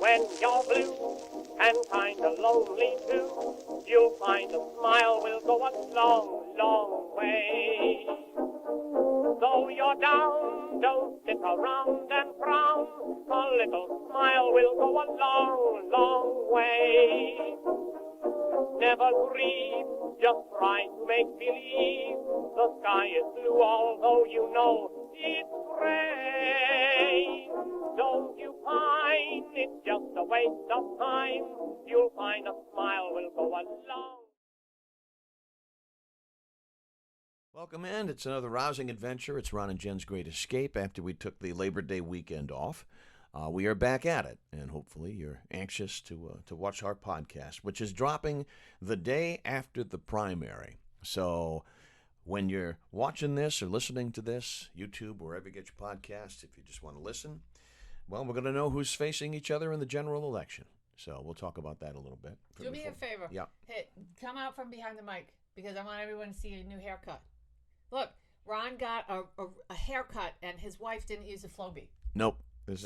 When you're blue and kinda lonely too, you'll find a smile will go a long, long way. Though you're down, don't sit around and frown. A little smile will go a long, long way. Never grieve, just try to make believe the sky is blue, although you know it's gray. Don't you pine, it's just a waste of time. You'll find a smile will go a long. Welcome in. It's another rousing adventure. It's Ron and Jen's Great Escape after we took the Labor Day weekend off. We are back at it, and hopefully you're anxious to watch our podcast, which is dropping the day after the primary. So when you're watching this or listening to this, YouTube, wherever you get your podcasts, if you just want to listen, well, we're going to know who's facing each other in the general election. So we'll talk about that a little bit. Do me a favor. Yeah. Hey, come out from behind the mic because I want everyone to see your new haircut. Look, Ron got a haircut and his wife didn't use a Flowbee. Nope. This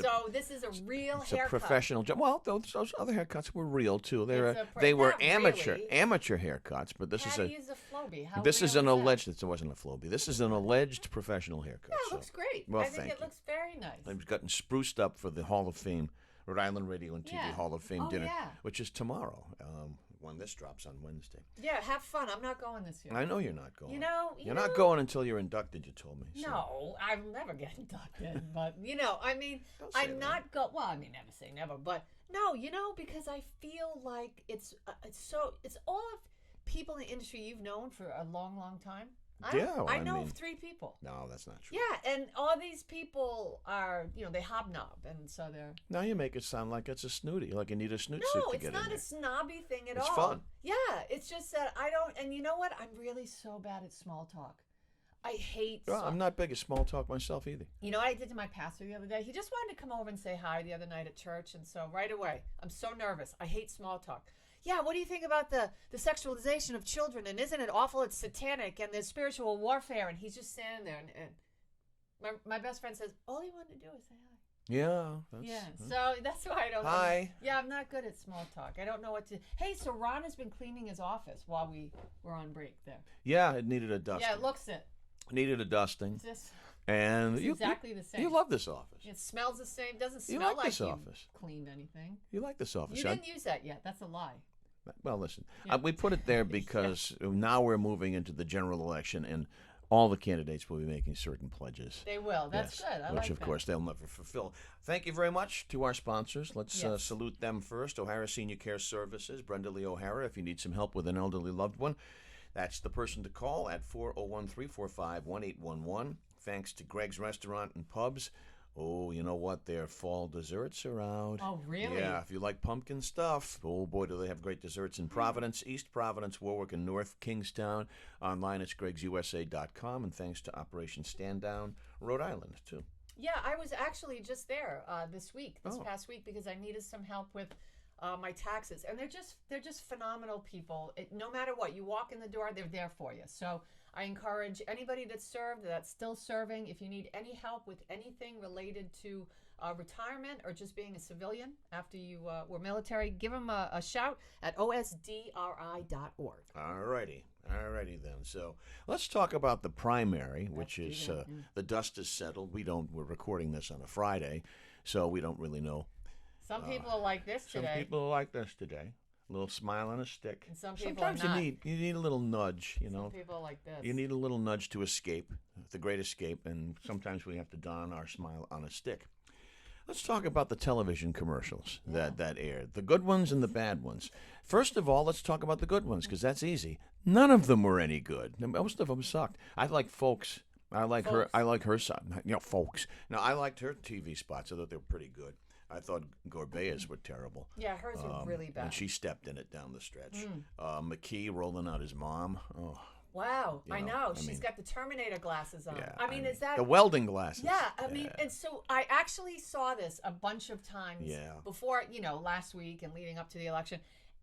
is a real it's haircut. A professional job. Well, those other haircuts were real too. They were not amateur really. amateur haircuts, but this How is do you use a Flowbee? How this real is an that? alleged. It wasn't a Flowbee. This is an alleged professional haircut. Yeah, it so. looks great. Well, I think thank it you. looks very nice. I've gotten spruced up for the Hall of Fame, Rhode Island Radio and TV Yeah. Hall of Fame Oh, dinner, yeah. which is tomorrow. When this drops on Wednesday. Yeah, have fun. I'm not going this year. I know you're not going. You're not going until you're inducted. You told me. So. No, I'll never get inducted. But I mean, Don't say I'm not go. Well, I mean, never say never. But no, because I feel like it's all of people in the industry you've known for a long, long time. I know of 3 people. No, that's not true. Yeah, and all these people are, they hobnob, and so they're. Now you make it sound like it's a snooty, like you need a snoot suit to get in No, it's not there. a snobby thing at all. It's fun. Yeah, it's just that I don't. And you know what? I'm really so bad at small talk. I hate. Well, I'm not big at small talk myself either. You know what I did to my pastor the other day? He just wanted to come over and say hi the other night at church, and so right away, I'm so nervous. I hate small talk. Yeah, what do you think about the sexualization of children? And isn't it awful? It's satanic, and there's spiritual warfare. And he's just standing there, and my best friend says, all he wanted to do was say hi. Yeah. So that's why I don't. Hi. Yeah, I'm not good at small talk. I don't know what to. Hey, so Ron has been cleaning his office while we were on break there. Yeah, it needed a dusting. Yeah, it looks it. Needed a dusting. It's And exactly the same. You love this office. It smells the same. Doesn't You smell like this you office. cleaned anything. You like this office. You didn't use that yet. That's a lie. Well, listen, Yeah. we put it there because now we're moving into the general election, and all the candidates will be making certain pledges. They will. That's Yes, good. I which, like of that. course, they'll never fulfill. Thank you very much to our sponsors. Let's Yes. salute them first. O'Hara Senior Care Services, Brenda Lee O'Hara. If you need some help with an elderly loved one, that's the person to call at 401-345-1811. Thanks to Greg's Restaurant and Pubs. Oh, you know what? Their fall desserts are out. Oh, really? Yeah, if you like pumpkin stuff. Oh, boy, do they have great desserts in Providence, East Providence, Warwick, and North Kingstown. Online at gregsusa.com. And thanks to Operation Stand Down, Rhode Island, too. Yeah, I was actually just there this Oh. past week, because I needed some help with my taxes, and they're just phenomenal people. No matter what, you walk in the door, they're there for you. So I encourage anybody that's served, that's still serving, if you need any help with anything related to retirement or just being a civilian after you were military, give them a shout at osdri.org. All righty then. So let's talk about the primary, which is the dust is settled. We're recording this on a Friday, so we don't really know. Some people are like this today. Some people are like this today. A little smile on a stick. And some people Sometimes are not. you need a little nudge, you know. Some people are like this. You need a little nudge to escape, the great escape, and sometimes we have to don our smile on a stick. Let's talk about the television commercials that aired, the good ones and the bad ones. First of all, let's talk about the good ones, because that's easy. None of them were any good. Most of them sucked. I like Folks. I like her. I like her side. Folks. Now, I liked her TV spots. I thought they were pretty good. I thought Gorbea's were terrible. Yeah, hers were really bad. And she stepped in it down the stretch. McKee rolling out his mom. Oh, wow, I know. I She's mean- got the Terminator glasses on. yeah. I mean, is that... the welding glasses? Yeah, I mean, and so I actually saw this a bunch of times Yeah. before, last week and leading up to the election.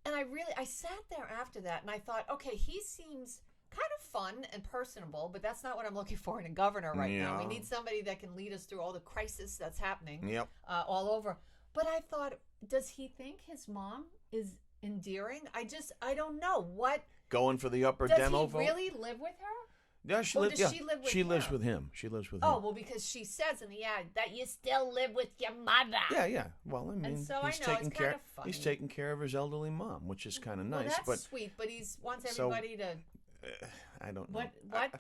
And I sat there after that and I thought, okay, he seems kind of fun and personable, but that's not what I'm looking for in a governor right now. We Yeah. need somebody that can lead us through all the crisis that's happening Yep. all over. But I thought, does he think his mom is endearing? I don't know. What Going for the upper does demo he vote? really live with her? Yeah, she Or lives. does Yeah, she live with she lives him? with him. She lives with Oh, him. well, because she says in the ad that you still live with your mother. Yeah, yeah. Well, I mean, so I he's know, taking it's care. kinda funny. He's taking care of his elderly mom, which is kind of Well, nice. that's But sweet, but he wants So- everybody to I don't know.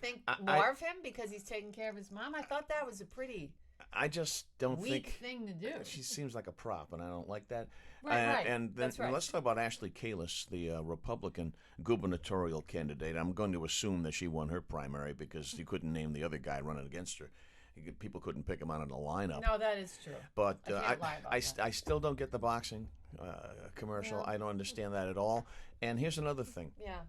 think I- more of him because he's taking care of his mom. I thought that was a pretty I just don't weak think thing to do. she seems like a prop, and I don't like that. Right. And then That's right. let's talk about Ashley Kalis, the Republican gubernatorial candidate. I'm going to assume that she won her primary because you couldn't name the other guy running against her. People couldn't pick him out in the lineup. No, that is true. But I can't lie about that. I still don't get the boxing commercial. Yeah. I don't understand that at all. And here's another thing: Yeah,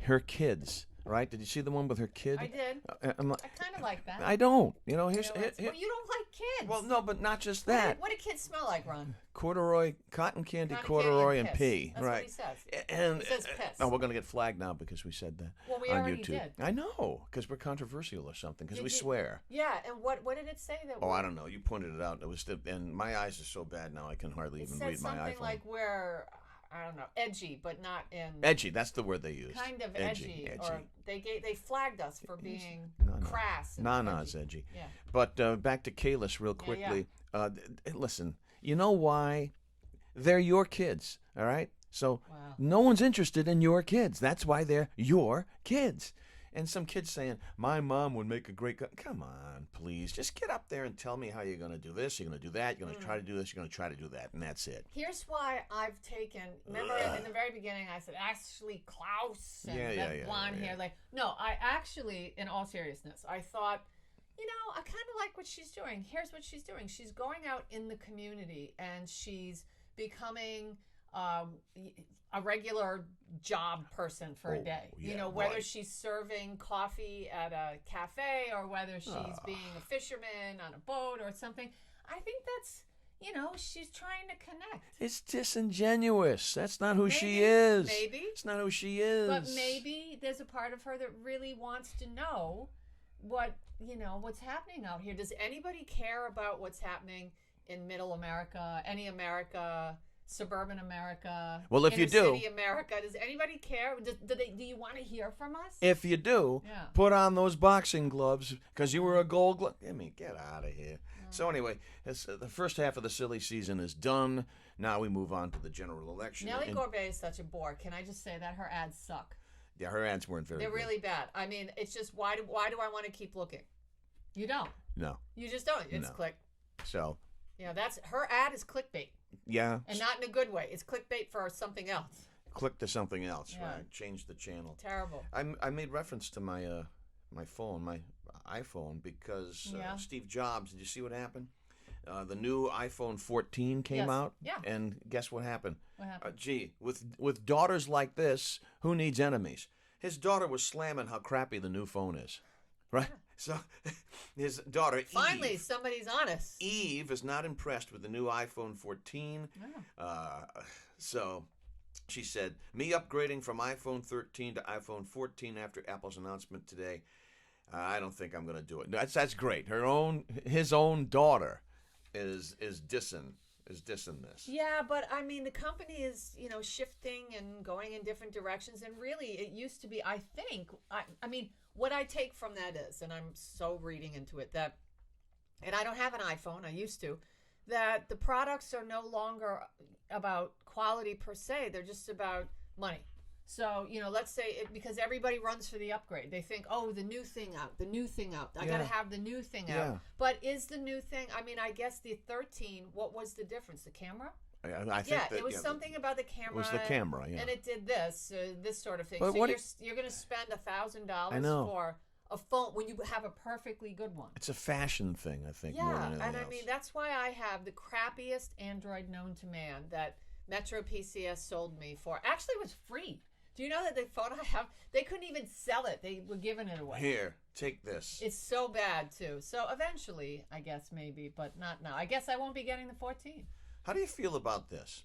her kids. Right? Did you see the one with her kid? I did. I'm like, I kind of like that. I don't. You know, You here's. know, well, you don't like kids. Well, no, but not just What that. What do kids smell like, Ron? Corduroy, cotton candy, Cotton corduroy, candy and piss. pee. That's right. what he says. And He says piss. oh, we're gonna get flagged now because we said that Well, we on already YouTube. did. I know, because we're controversial or something. Because Did we you- swear. Yeah, and what did it say that? Oh, I don't know. You pointed it out. It was, and my eyes are so bad now I can hardly It even said read my something iPhone. like we're, I don't know, edgy, but not in Edgy. That's the word they used. kind of edgy. or they flagged us for being No, no. crass. And Nana's edgy. Yeah. But back to Kalis real Yeah, quickly. Listen, you know why? They're your kids, all right? So Wow. no one's interested in your kids. That's why they're your kids. And some kids saying, my mom would make a great... Come on, please. Just get up there and tell me how you're going to do this, you're going to do that, you're going to try to do this, you're going to try to do that, and that's it. Here's why I've taken. Remember in the very beginning, I said Ashley Klaus and Yeah, that yeah, blonde yeah. hair. Like, no, I actually, in all seriousness, I thought, you know, I kind of like what she's doing. Here's what she's doing. She's going out in the community and she's becoming a regular job person for a Oh, day. yeah, You know, whether right. she's serving coffee at a cafe or whether she's being a fisherman on a boat or something. I think that's, you know, she's trying to connect. It's disingenuous. That's not who she Maybe, is. maybe. It's not who she is. But maybe there's a part of her that really wants to know what, you know, what's happening out here. Does anybody care about what's happening in middle America, any America, suburban America? Well, if you inner do- city America, does anybody care? Do you want to hear from us? If you do, Yeah. put on those boxing gloves because you were a gold glove. I mean, get out of here. Mm. So anyway, the first half of the silly season is done. Now we move on to the general election. Nellie And- Gorbet is such a bore. Can I just say that her ads suck? yeah, her ads weren't very They're good. really bad. I mean, it's just why do I want to keep looking? You don't. No. You just don't. It's No. click. So, Yeah, that's her ad is clickbait. yeah, And not in a good way. It's clickbait for something else. click to something else, Yeah. right? Change the channel. Terrible. I made reference to my my phone, my iPhone, because Yeah. Steve Jobs. Did you see what happened? The new iPhone 14 came Yes. out, Yeah. and guess what happened? What happened? Gee, with daughters like this, who needs enemies? His daughter was slamming how crappy the new phone is, right? So his daughter Finally, Eve, somebody's honest. Eve is not impressed with the new iPhone 14. So she said, me upgrading from iPhone 13 to iPhone 14 after Apple's announcement today, I don't think I'm going to do it. That's great. His own daughter is dissing this. Yeah, but I mean, the company is, you know, shifting and going in different directions. And really, it used to be, I think, I mean, what I take from that is, and I'm so reading into it, that, and I don't have an iPhone, I used to, that the products are no longer about quality per se. They're just about money. So, you know, let's say because everybody runs for the upgrade. They think, oh, the new thing out. I got to have the new thing out. Yeah. But is the new thing, I mean, I guess the 13, what was the difference? The camera? I think that, It was something about the camera. It was the camera, yeah. And it did this sort of thing. But so what you're going to spend $1,000 I know. for a phone when you have a perfectly good one. It's a fashion thing, I think, more Yeah, than anything and I else. mean, that's why I have the crappiest Android known to man that Metro PCS sold me for. Actually, it was free. Do you know that the phone I have, they couldn't even sell it. They were giving it away. Here, take this. It's so bad, too. So eventually, I guess, maybe, but not now. I guess I won't be getting the 14. How do you feel about this?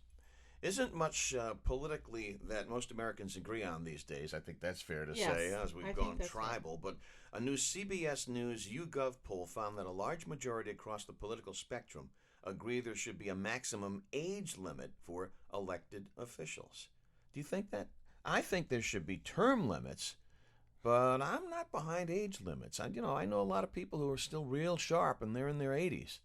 Isn't much politically that most Americans agree on these days. I think that's fair to Yes, say, as I we've think gone that's fair. tribal. But a new CBS News YouGov poll found that a large majority across the political spectrum agree there should be a maximum age limit for elected officials. Do you think that? I think there should be term limits, but I'm not behind age limits. I know a lot of people who are still real sharp and they're in their 80s.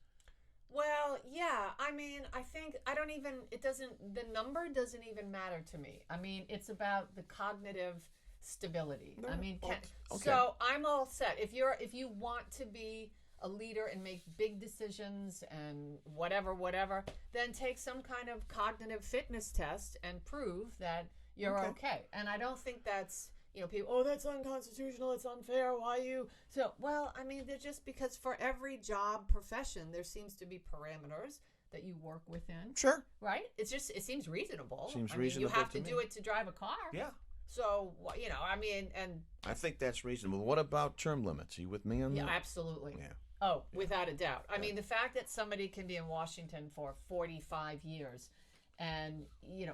Well, yeah. I mean, I think the number doesn't even matter to me. I mean, it's about the cognitive stability. I mean, okay. So I'm all set. If you want to be a leader and make big decisions and whatever, then take some kind of cognitive fitness test and prove that you're okay. And I don't think that's, people, oh, that's unconstitutional, it's unfair, why you? So, well, I mean, they're just because for every job profession, there seems to be parameters that you work within. Sure. Right? It seems reasonable. Seems I mean, reasonable you have to to me. do it to drive a car. Yeah. So, I mean, and... I think that's reasonable. What about term limits? Are you with me on Yeah, that? absolutely. Yeah. Oh, without a doubt. I mean, the fact that somebody can be in Washington for 45 years and,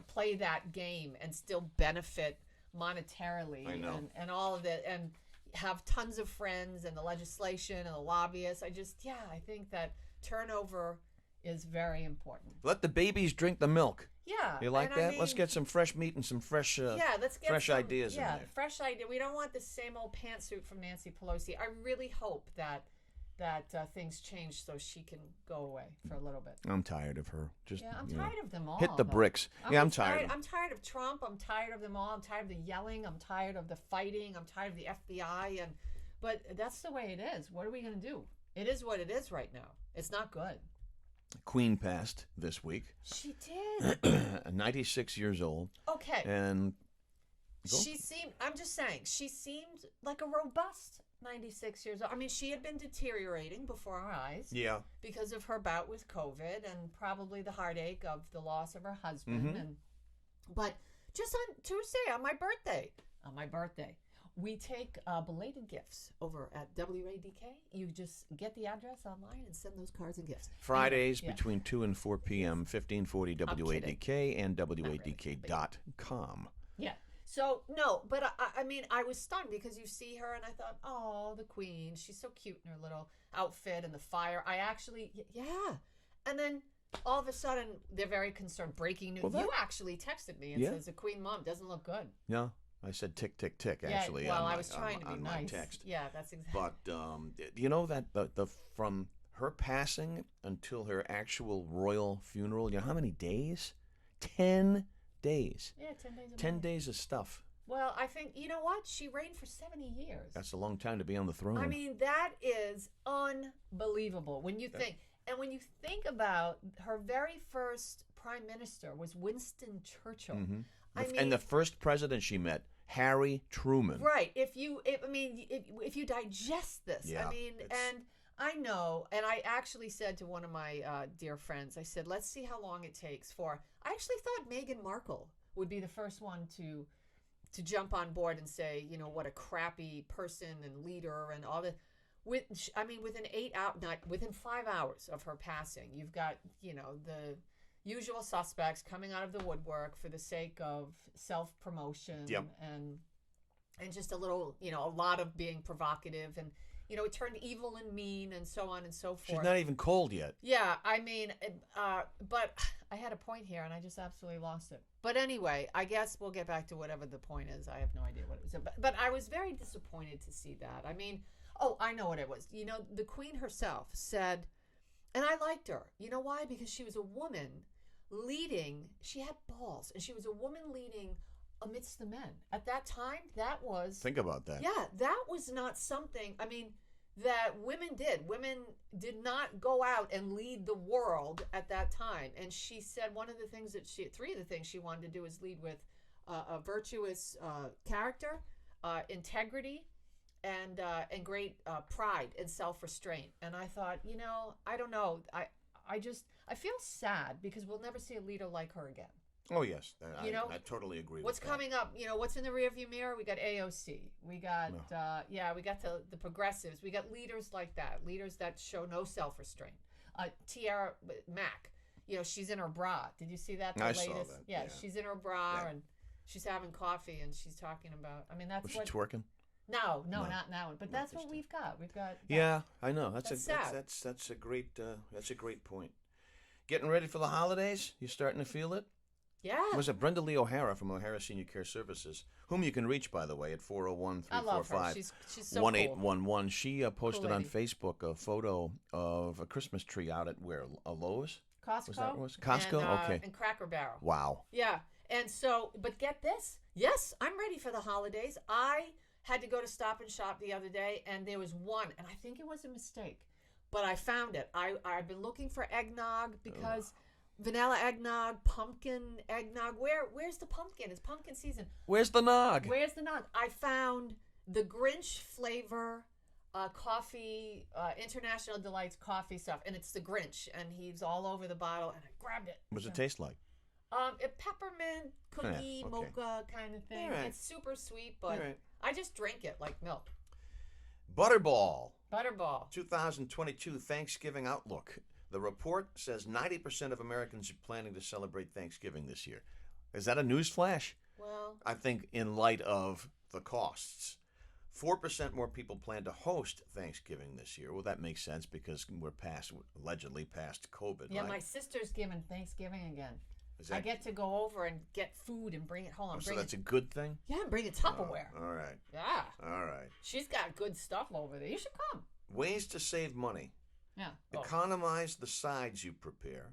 play that game and still benefit monetarily I know. and all of it and have tons of friends and the legislation and the lobbyists. I think that turnover is very important. Let the babies drink the milk. Yeah. You like and that? I mean, Let's get some fresh meat and some fresh let's get fresh some ideas in there. fresh idea. We don't want the same old pantsuit from Nancy Pelosi. I really hope that things change so she can go away for a little bit. I'm tired of her. Just I'm tired of them all. hit the though. bricks. I'm tired. I'm tired of Trump. I'm tired of them all. I'm tired of the yelling. I'm tired of the fighting. I'm tired of the FBI. But that's the way it is. What are we going to do? It is what it is right now. It's not good. Queen passed this week. She did. 96 years old. Okay. And I'm just saying, she seemed like a robust 96 years old. I mean, she had been deteriorating before our eyes. Yeah. Because of her bout with COVID and probably the heartache of the loss of her husband. But just on Tuesday, on my birthday, we take belated gifts over at WADK. You just get the address online and send those cards and gifts. Fridays Anyway, between 2 and 4 p.m., 1540 WADK and really, WADK.com. Yeah. So, no, but I mean, I was stunned because you see her and I thought, oh, the Queen. She's so cute in her little outfit and the fire. And then all of a sudden, they're very concerned. Breaking news. You actually texted me and says the Queen mom doesn't look good. No. I said tick, tick, tick, actually. Yeah, well, on I was trying to be on nice. my text. Yeah, that's exactly. But you know that the from her passing until her actual royal funeral, you know how many days? 10 days. Yeah, 10 days. 10 days of stuff. Well, I think, you know what? She reigned for 70 years. That's a long time to be on the throne. I mean, that is unbelievable when you think. And when you think about her very first prime minister was Winston Churchill. Mm-hmm. I mean, and the first president she met, Harry Truman. Right. If you digest this, Yeah, I mean, and I know, and I actually said to one of my dear friends, I said, let's see how long it takes for. I actually thought Meghan Markle would be the first one to jump on board and say, what a crappy person and leader and all that. Within 5 hours of her passing, you've got, the usual suspects coming out of the woodwork for the sake of self-promotion and just a little, a lot of being provocative and, it turned evil and mean and so on and so forth. She's not even cold yet. Yeah, I mean, but I had a point here and I just absolutely lost it. But anyway, I guess we'll get back to whatever the point is. I have no idea what it was. But I was very disappointed to see that. I mean, I know what it was. The Queen herself said, and I liked her. You know why? Because she was a woman leading. She had balls, and she was a woman leading amidst the men. At that time, that was... Think about that. Yeah, that was not something, I mean, that women did. Women did not go out and lead the world at that time. And she said three of the things she wanted to do is lead with a virtuous character, integrity, and great pride and self-restraint. And I thought, I don't know. I feel sad because we'll never see a leader like her again. Oh, yes. I totally agree what's with that. coming up? What's in the rearview mirror? We got AOC. We got, we got the progressives. We got leaders like that, leaders that show no self-restraint. Tiara Mack, she's in her bra. Did you see that? I saw that. Yeah, she's in her bra and she's having coffee and she's talking about, that's Was she twerking? No, not now. But that's what we've got. We've got. Yeah, I know. That's sad. a great point. Getting ready for the holidays? You starting to feel it? Yeah. Was it Brenda Lee O'Hara from O'Hara Senior Care Services, whom you can reach, by the way, at 401 I love her. 345 She's so cool. 1811. She posted Cool on lady. Facebook a photo of a Christmas tree out at where? A Lowe's? Costco. Was that what it was? Costco? And, Okay. And Cracker Barrel. Wow. Yeah. And so, but get this. Yes, I'm ready for the holidays. I had to go to Stop and Shop the other day, and there was one, and I think it was a mistake, but I found it. I've been looking for eggnog because vanilla eggnog, pumpkin eggnog. Where's the pumpkin? It's pumpkin season. Where's the nog? Where's the nog? I found the Grinch flavor coffee, International Delights coffee stuff, and it's the Grinch, and he's all over the bottle, and I grabbed it. What's it taste like? A peppermint cookie Yeah, okay. mocha kind of thing. All right. It's super sweet, but All right. I just drink it like milk. Butterball. Butterball. 2022 Thanksgiving Outlook. The report says 90% of Americans are planning to celebrate Thanksgiving this year. Is that a news flash? Well, I think in light of the costs. 4% more people plan to host Thanksgiving this year. Well, that makes sense because we're allegedly past COVID, yeah, right? my sister's giving Thanksgiving again. Is I get to go over and get food and bring it home. so that's a good thing? Yeah, and bring a Tupperware. All right. Yeah. All right. She's got good stuff over there. You should come. Ways to save money. Yeah. Economize the sides you prepare.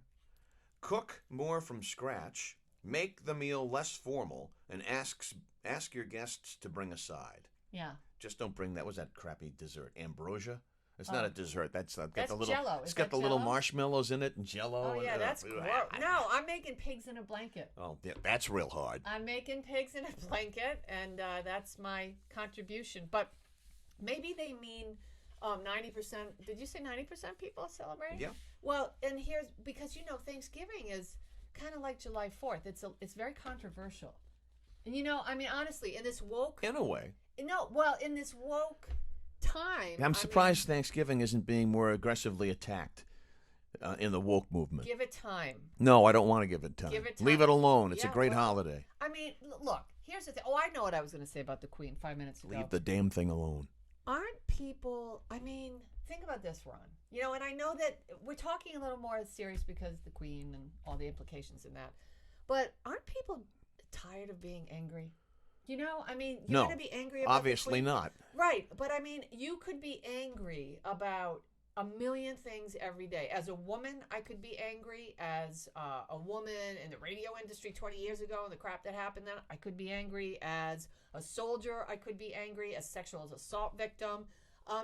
Cook more from scratch. Make the meal less formal and ask your guests to bring a side. Yeah. Just don't bring that. Was that crappy dessert? Ambrosia? It's not a dessert. That's got That's the little. Jell-O. It's Is got that the little Jell-O? marshmallows in it and Jello. Oh, yeah, and, that's gross. No, I'm making pigs in a blanket. Oh, yeah, that's real hard. I'm making pigs in a blanket, and that's my contribution. But maybe they mean 90%. Did you say 90% people are celebrating? Yeah. Well, and here's because Thanksgiving is kind of like July 4th. It's very controversial, and I mean honestly, in this woke. In a way. No, well, in this woke time. I'm surprised Thanksgiving isn't being more aggressively attacked in the woke movement. Give it time. No, I don't want to give it time. Give it time. Leave it alone. It's Yeah, a great well, holiday. I mean, look, here's the thing. Oh, I know what I was going to say about the Queen 5 minutes ago. Leave the damn thing alone. Aren't people, I mean, think about this, Ron. And I know that we're talking a little more serious because the Queen and all the implications in that. But aren't people tired of being angry? I mean, you're No, going to be angry about obviously the Queen. not. Right, but I mean, you could be angry about a million things every day. As a woman, I could be angry. As a woman in the radio industry 20 years ago and the crap that happened then, I could be angry. As a soldier, I could be angry. As sexual assault victim.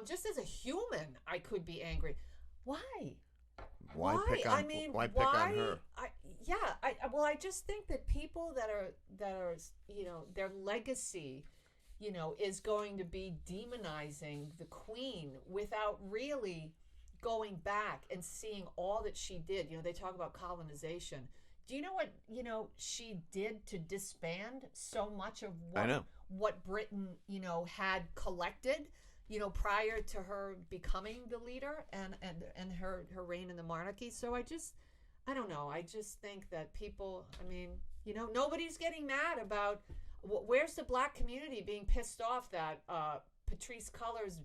Just as a human, I could be angry. Why? Why pick on her? I just think that people that are their legacy, is going to be demonizing the Queen without really going back and seeing all that she did. They talk about colonization. Do you know what she did to disband so much of what Britain had collected? Prior to her becoming the leader and her reign in the monarchy. So I don't know. I just think that people, I mean, nobody's getting mad about where's the black community being pissed off that Patrisse Cullors,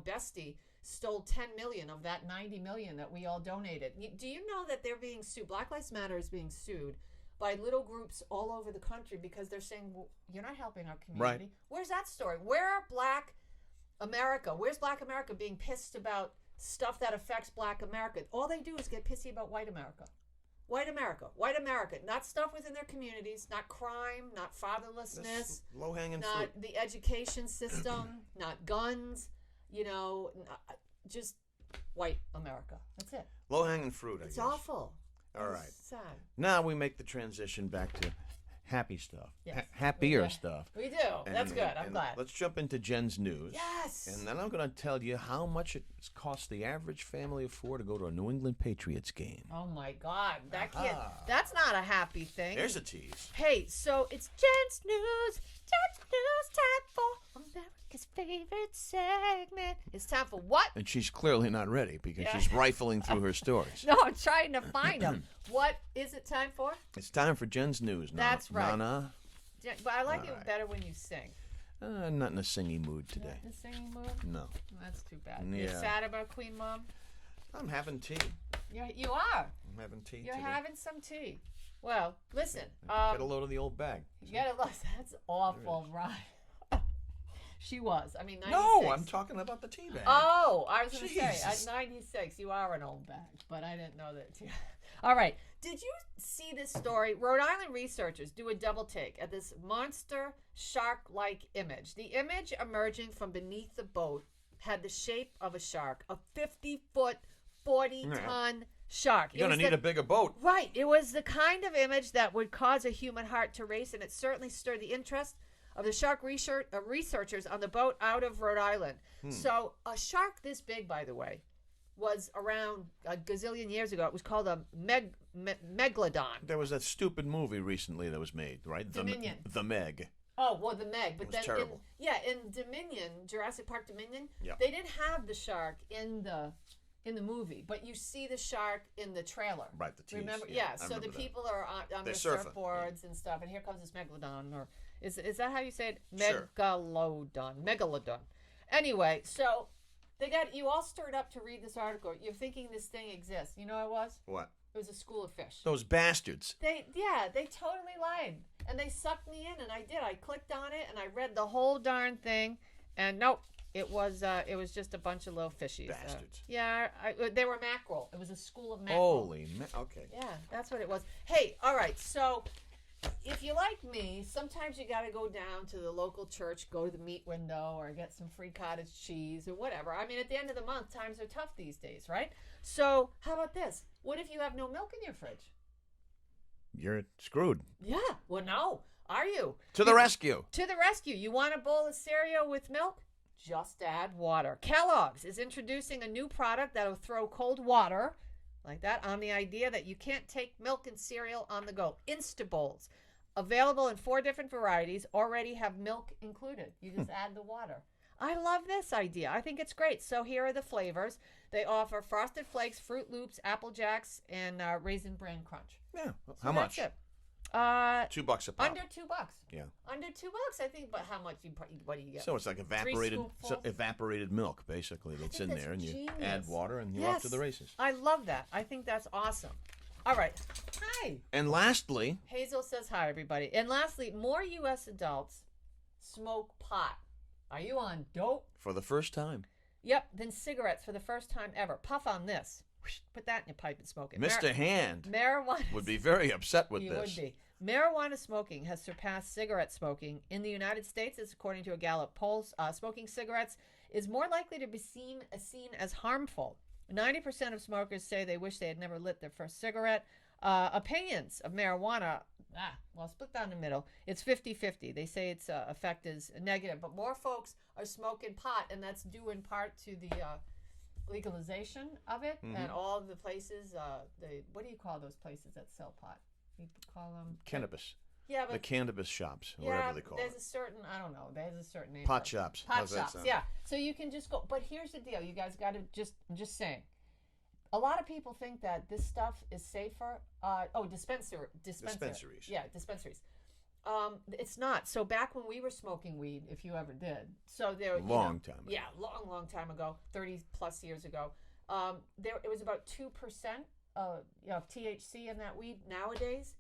bestie, stole 10 million of that 90 million that we all donated. Do you know that they're being sued? Black Lives Matter is being sued by little groups all over the country because they're saying, well, you're not helping our community. Right. Where's that story? Where are Black America? Where's Black America being pissed about stuff that affects Black America? All they do is get pissy about white America. White America. Not stuff within their communities, not crime, not fatherlessness, Low-hanging not fruit. the education system, not guns, just white America. That's it. Low-hanging fruit, I It's guess. awful. All It's right. sad. Now we make the transition back to happy stuff. Yes. Happier Yeah. stuff. We do. That's good. I'm glad. Let's jump into Jen's news. Yes. And then I'm going to tell you how much it costs the average family of four to go to a New England Patriots game. Oh my God. That's not a happy thing. There's a tease. Hey, so it's Jen's news. Jen's news time for America's favorite segment. It's time for what? And she's clearly not ready because Yeah. she's rifling through her stories. No, I'm trying to find them. What is it time for? It's time for Jen's news. That's right. Nana. But I like All it right. better when you sing. Not in a singing mood today. The singing mood? No. That's too bad. Yeah. You're sad about Queen Mom? I'm having tea. You are. I'm having tea You're today. having some tea. Well, listen. Get a load of the old bag. Get a load. That's awful, right? She was. I mean, 96. No, I'm talking about the tea bag. Oh, I was going to say, at Jesus. 96, you are an old bag, but I didn't know that. All right. Did you see this story? Rhode Island researchers do a double take at this monster shark-like image. The image emerging from beneath the boat had the shape of a shark, a 50-foot, 40-ton shark. You're going to need a bigger boat. Right. It was the kind of image that would cause a human heart to race, and it certainly stirred the interest of the shark researchers on the boat out of Rhode Island. So a shark this big, by the way, was around a gazillion years ago. It was called a megalodon. There was that stupid movie recently that was made, right? Dominion. The Meg. Oh, well, the Meg. But was then, terrible. in Dominion, Jurassic Park Dominion, Yeah. they didn't have the shark in the movie, but you see the shark in the trailer. Right, the tease. Remember? Yeah, I So remember the that. people are on They're their surfing, surfboards and stuff, and here comes this megalodon, or is that how you say it? Sure. Megalodon. Anyway, so they got you all stirred up to read this article. You're thinking this thing exists. You know what it was? What? It was a school of fish. Those bastards. They totally lied, and they sucked me in, and I did. I clicked on it, and I read the whole darn thing, and nope, it was just a bunch of little fishies. Bastards. They were mackerel. It was a school of mackerel. Okay. Yeah, that's what it was. Hey, all right, so if you like me, sometimes you got to go down to the local church, go to the meat window, or get some free cottage cheese or whatever. I mean, at the end of the month, times are tough these days, right? So how about this? What if you have no milk in your fridge? You're screwed. Yeah, well, no. Are you? To the rescue. To the rescue. You want a bowl of cereal with milk? Just add water. Kellogg's is introducing a new product that'll throw cold water like that on the idea that you can't take milk and cereal on the go. Instabowls, available in 4 different varieties, already have milk included. You just add the water. I love this idea. I think it's great. So here are the flavors. They offer Frosted Flakes, Fruit Loops, Apple Jacks, and Raisin Bran Crunch. Yeah. So How much? That's it. $2 a pop. Under $2. Yeah. Under $2, I think. But how much? What do you get? So it's like evaporated, scoopfuls? Evaporated milk, basically, that's in that's there, and you genius. add water, and you're off to the races. I love that. I think that's awesome. All right. Hi. And lastly, Hazel says hi, everybody. And lastly, more U.S. adults smoke pot. Are you on dope? for the first time, Yep. Than cigarettes for the first time ever. Puff on this. Whoosh, put that in your pipe and smoke it. Mr. Hand Marijuana would be very upset with You this. would be. Marijuana smoking has surpassed cigarette smoking. In the United States, as according to a Gallup poll, smoking cigarettes is more likely to be seen as harmful. 90% of smokers say they wish they had never lit their first cigarette. Opinions of marijuana, split down the middle. It's 50-50. They say its effect is negative, but more folks are smoking pot, and that's due in part to the legalization of it and all the places. What do you call those places that sell pot? You call them Cannabis. Yeah, The but cannabis shops, or yeah, whatever they call there's it. a certain there's a certain name. Pot for it. shops. Pot How's that shops. sound? Yeah. So you can just go. But here's the deal. You guys got to I'm just saying. A lot of people think that this stuff is safer. Dispensaries. Yeah, dispensaries. It's not. So back when we were smoking weed, if you ever did, so there Long time ago. Yeah, long time ago, 30 plus years ago. It was about 2% of THC in that weed. Nowadays,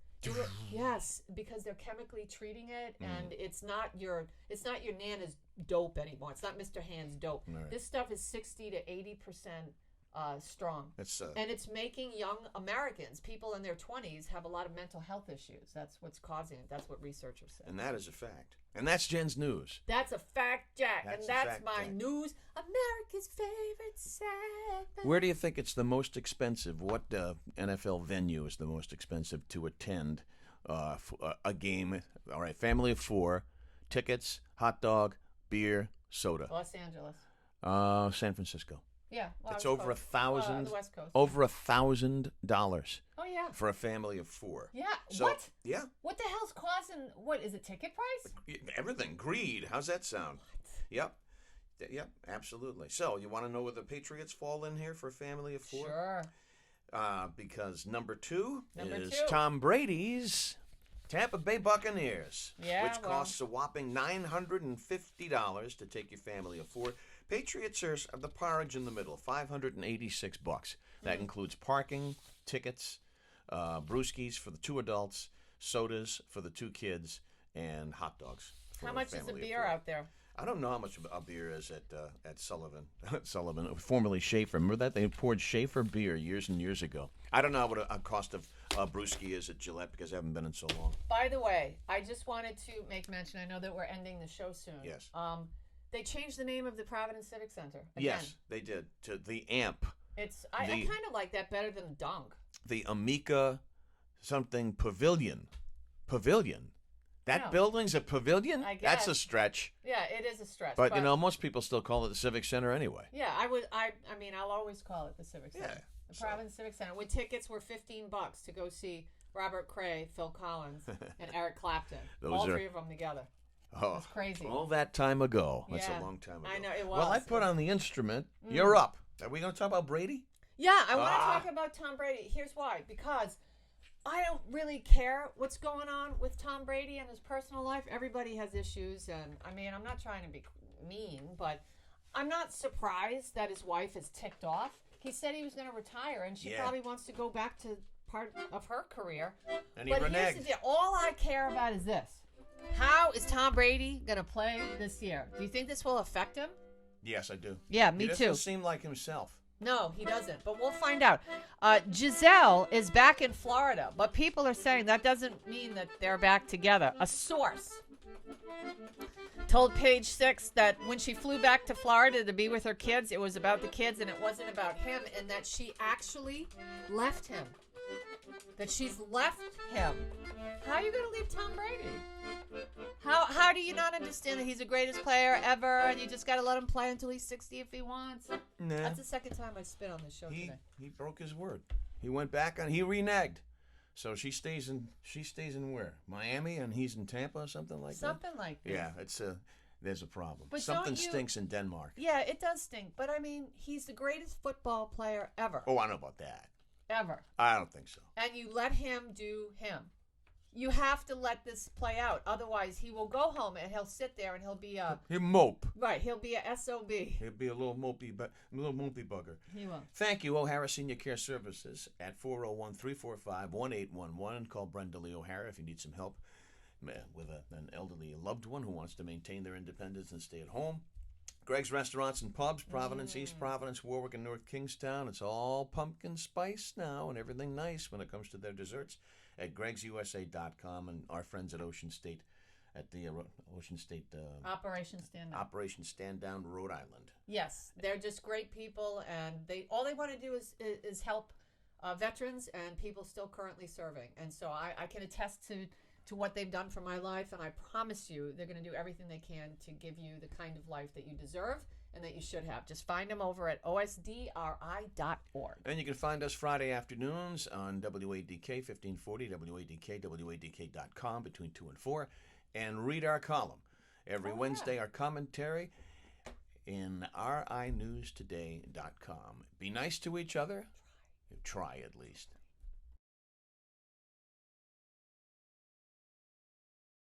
yes, because they're chemically treating it, and it's not your Nana's dope anymore. It's not Mr. Hand's dope. Right. This stuff is 60 to 80% strong. That's And it's making young Americans, people in their 20s, have a lot of mental health issues. That's what's causing it. That's what researchers say. and that is a fact. And that's Jen's news. That's a fact, Jack. That's and a that's fact, my Jack. news. America's favorite segment. Where do you think it's the most expensive? What NFL venue is the most expensive to attend a game? All right, family of 4, tickets, hot dog, beer, soda. Los Angeles. San Francisco. Yeah. Well, It's I was over close. $1,000. The West Coast. Over $1,000 Oh, yeah. for a family of 4. Yeah. So, What? Yeah. What the hell's causing, what, is it ticket price? Everything. Greed. How's that sound? Yep. Yep, absolutely. So, you want to know where the Patriots fall in here for a family of 4? Sure. Because number 2 is 2. Tom Brady's Tampa Bay Buccaneers, Yeah, which well. costs a whopping $950 to take your family of 4. Patriots are the porridge in the middle, $586. That includes parking, tickets, brewskis for the 2 adults, sodas for the 2 kids, and hot dogs. For How a much is a family of beer 4. out there? I don't know how much a beer is at Sullivan. Sullivan, formerly Schaefer. Remember that? They poured Schaefer beer years and years ago. I don't know what a cost of brewski is at Gillette because I haven't been in so long. By the way, I just wanted to make mention. I know that we're ending the show soon. Yes. They changed the name of the Providence Civic Center. Again. Yes, they did. To the AMP. I kind of like that better than Dunk. The Amica something Pavilion. Pavilion. That No. building's a pavilion? I That's a guess. stretch. Yeah, it is a stretch. But you know, most people still call it the Civic Center anyway. Yeah, I mean, I'll always call it the Civic Center. Yeah, The so- Providence Civic Center. When tickets were $15 to go see Robert Cray, Phil Collins, and Eric Clapton. Those all are- 3 of them together. Oh, It's crazy. all that time ago. That's Yeah, a long time ago. I know, it Well, I was. put on the instrument. You're up. Are we going to talk about Brady? Yeah, I want to Ah. talk about Tom Brady. Here's why. Because I don't really care what's going on with Tom Brady and his personal life. Everybody has issues, and I mean, I'm not trying to be mean, but I'm not surprised that his wife is ticked off. He said he was going to retire, and she Yeah. probably wants to go back to part of her career. And he But here's reneged. the deal. All I care about is this. How is Tom Brady going to play this year? Do you think this will affect him? Yes, I do. Yeah, He me doesn't too. seem like himself. No, he doesn't. But we'll find out. Giselle is back in Florida, but people are saying that doesn't mean that they're back together. A source told Page Six that when she flew back to Florida to be with her kids, it was about the kids and it wasn't about him, and that she actually left him. That she's left him. How are you going to leave Tom Brady? How do you not understand that he's the greatest player ever, and you just got to let him play until he's 60 if he wants? Nah. That's the second time I spit on this show He today. he broke his word. He went back on. He reneged. So she stays in where? Miami, and he's in Tampa or something like Something like that. that. Yeah, it's there's a problem. But Something don't you- stinks in Denmark. Yeah, it does stink. But I mean, he's the greatest football player ever. Oh, I know about that. Ever. I don't think so. And you let him do him. You have to let this play out. Otherwise, he will go home and he'll sit there and he'll be a He'll mope. right. He'll be a SOB. He'll be a little mopey bugger. He will. Thank you, O'Hara Senior Care Services at 401-345-1811. Call Brenda Lee O'Hara if you need some help with an elderly loved one who wants to maintain their independence and stay at home. Greg's Restaurants and Pubs, Providence, East Providence, Warwick, and North Kingstown. It's all pumpkin spice now and everything nice when it comes to their desserts at gregsusa.com, and our friends at Ocean State at the Ocean State Operation Stand Up. Operation Stand Down, Rhode Island. Yes, they're just great people, and all they want to do is help veterans and people still currently serving. And so I can attest to what they've done for my life, and I promise you they're going to do everything they can to give you the kind of life that you deserve and that you should have. Just find them over at osdri.org. And you can find us Friday afternoons on WADK 1540, WADK, WADK.com between 2 and 4, and read our column. Every Wednesday, our commentary in RINewstoday.com. Be nice to each other. Try at least.